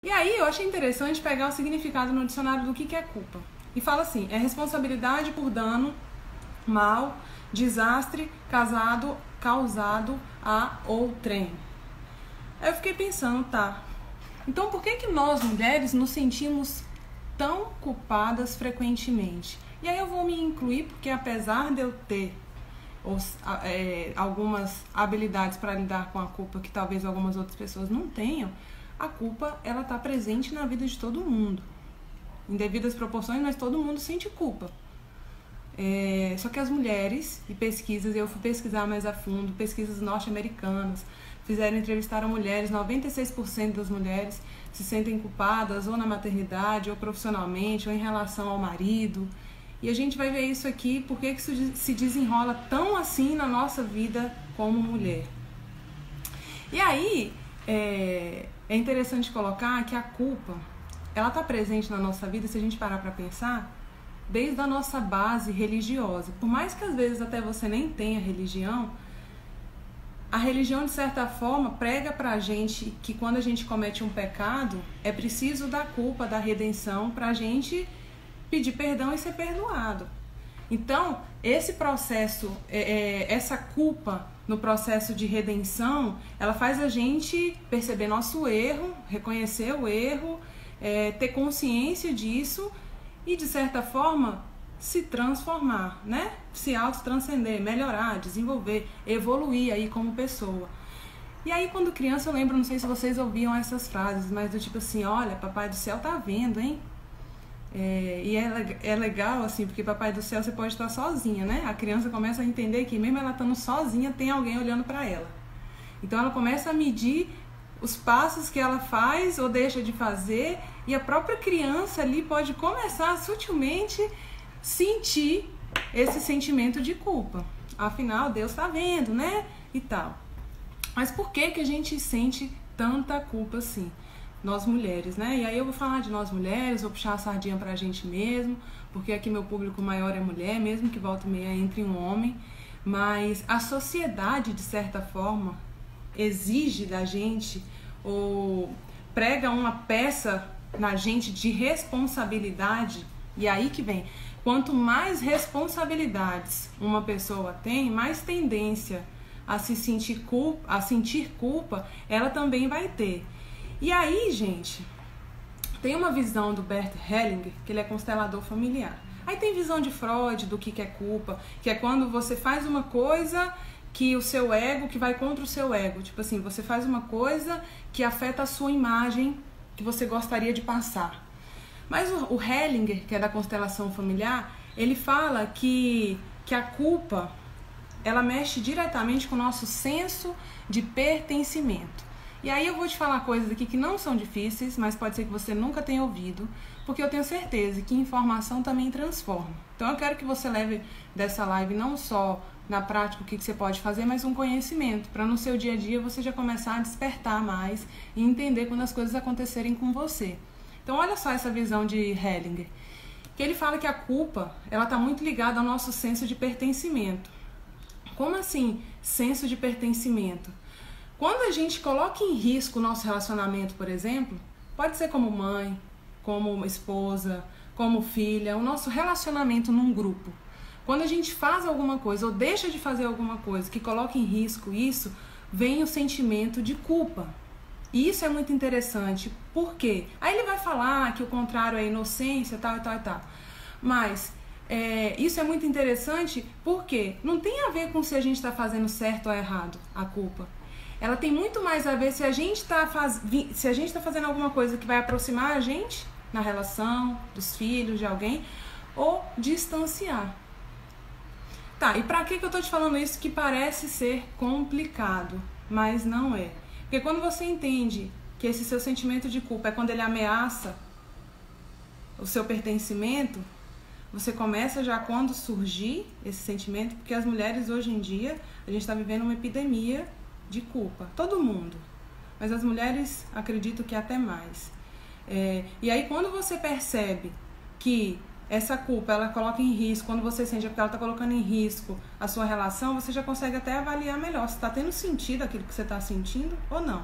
E aí eu achei interessante pegar o significado no dicionário do que é culpa. E fala assim, é responsabilidade por dano, mal, desastre, causado a outrem. Aí eu fiquei pensando, tá, então por que nós mulheres nos sentimos tão culpadas frequentemente? E aí eu vou me incluir porque apesar de eu ter algumas habilidades para lidar com a culpa que talvez algumas outras pessoas não tenham, a culpa ela está presente na vida de todo mundo. Em devidas proporções, mas todo mundo sente culpa. Só que as mulheres, e pesquisas, eu fui pesquisar mais a fundo, pesquisas norte-americanas, entrevistaram mulheres, 96% das mulheres se sentem culpadas ou na maternidade, ou profissionalmente, ou em relação ao marido. E a gente vai ver isso aqui, porque isso se desenrola tão assim na nossa vida como mulher. E aí, é interessante colocar que a culpa, ela está presente na nossa vida, se a gente parar para pensar, desde a nossa base religiosa. Por mais que às vezes até você nem tenha religião, a religião de certa forma prega pra gente que quando a gente comete um pecado, é preciso da culpa, da redenção, pra gente pedir perdão e ser perdoado. Então, esse processo, essa culpa no processo de redenção, ela faz a gente perceber nosso erro, reconhecer o erro, ter consciência disso e, de certa forma, se transformar, né? Se autotranscender, melhorar, desenvolver, evoluir aí como pessoa. E aí, quando criança, eu lembro, não sei se vocês ouviam essas frases, mas do tipo assim, olha, papai do céu tá vendo, hein? E é legal, assim, porque papai do céu você pode estar sozinha, né? A criança começa a entender que mesmo ela estando sozinha, tem alguém olhando para ela. Então ela começa a medir os passos que ela faz ou deixa de fazer, e a própria criança ali pode começar a sutilmente sentir esse sentimento de culpa. Afinal, Deus está vendo, né? E tal. Mas por que a gente sente tanta culpa assim? Nós mulheres, né? E aí eu vou falar de nós mulheres, vou puxar a sardinha pra gente mesmo, porque aqui meu público maior é mulher, mesmo que volta e meia entre um homem. Mas a sociedade, de certa forma, exige da gente, ou prega uma peça na gente de responsabilidade. E aí que vem, quanto mais responsabilidades uma pessoa tem, mais tendência a sentir culpa ela também vai ter. E aí, gente, tem uma visão do Bert Hellinger, que ele é constelador familiar. Aí tem visão de Freud do que é culpa, que é quando você faz uma coisa que o seu ego, que vai contra o seu ego. Tipo assim, você faz uma coisa que afeta a sua imagem que você gostaria de passar. Mas o Hellinger, que é da constelação familiar, ele fala que a culpa, ela mexe diretamente com o nosso senso de pertencimento. E aí eu vou te falar coisas aqui que não são difíceis, mas pode ser que você nunca tenha ouvido, porque eu tenho certeza que informação também transforma. Então eu quero que você leve dessa live não só na prática o que você pode fazer, mas um conhecimento, para no seu dia a dia você já começar a despertar mais e entender quando as coisas acontecerem com você. Então olha só essa visão de Hellinger, que ele fala que a culpa, ela está muito ligada ao nosso senso de pertencimento. Como assim, senso de pertencimento? Quando a gente coloca em risco o nosso relacionamento, por exemplo, pode ser como mãe, como esposa, como filha, o nosso relacionamento num grupo. Quando a gente faz alguma coisa ou deixa de fazer alguma coisa que coloca em risco isso, vem o sentimento de culpa. E isso é muito interessante. Por quê? Aí ele vai falar que o contrário é inocência, tal e tal e tal. Mas isso é muito interessante porque não tem a ver com se a gente está fazendo certo ou errado, a culpa. Ela tem muito mais a ver se a gente está fazendo alguma coisa que vai aproximar a gente na relação, dos filhos, de alguém, ou distanciar. Tá, e pra que eu tô te falando isso que parece ser complicado, mas não é? Porque quando você entende que esse seu sentimento de culpa é quando ele ameaça o seu pertencimento, você começa já quando surgir esse sentimento, porque as mulheres hoje em dia, a gente está vivendo uma epidemia de culpa, todo mundo, mas as mulheres acredito que até mais. E aí quando você percebe que essa culpa ela coloca em risco, quando você sente que ela está colocando em risco a sua relação, você já consegue até avaliar melhor se está tendo sentido aquilo que você está sentindo ou não.